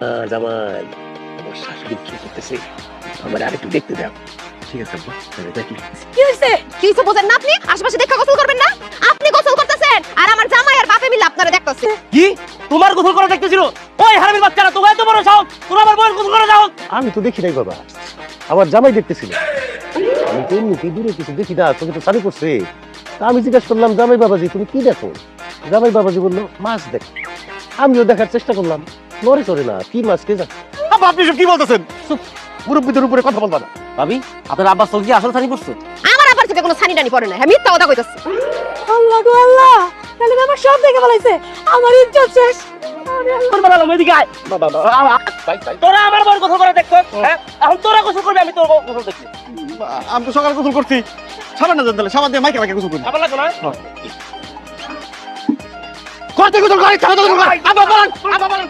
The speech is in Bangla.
জামাই আমার শাশুড়ি কি করতেছে আমার আর একটু দেখতে দাও। ঠিক আছে আব্বা, তাহলে দেখি। কি হইছে? কি হইছে বোঝেন না আপনি? আশেপাশে দেখা গোসল করবেন না? আপনি গোসল করতেছেন আর আমার জামাই আর বাপে মিলে আপনারা দেখতাছে। কি তোমার গোসল করা দেখতেছিল? ওই হারামির বাচ্চারা, তোমার এত বড় সাহস, তোরা আমার বউয়ের গোসল করা যাও? আমি তো দেখি নাই বাবা, আমার জামাই দেখতেছিল। আমি তো এমনিতেই দূরে কিছু দেখি না, তোকে তো চালু করছে। তা আমি জিজ্ঞাসা করলাম, জামাই বাবাজি তুমি কি দেখো? জামাই বাবাজি বললো মাছ দেখ। আমিও দেখার চেষ্টা করলাম, নড়ে চড়ে না, কি মাছ কে জানে। আব্বা আপনি সব কি বলতেছেন? মুরব্বীদের উপরে কথা বলবা না। ভাবি, আপনার আব্বা চোখ দিয়ে আসল ছানি পড়ছে? আমার আবার চোখে কোনো ছানি টানি পড়ে না। হ্যাঁ, মিথ্যা কথা কইতাছে। আল্লাহ গো আল্লাহ, তাহলে আমার সব দেখে ফেলাইছে, আমার ইজ্জত শেষ। তোর বেলা এদিকে আয়। তোরা আমার বউয়ের গোসল করা দেখছো? হ্যাঁ, এখন তোরা গোসল করবি, আমি তোর গোসল দেখি। আমি তো সকালে গোসল করছি, সাবান না জানতালে সাবান দিয়ে মাইকে মাইকে গোসল করি। আবার লাগো না? করতে গোসল করে, আব্বা বলেন, আব্বা বলেন।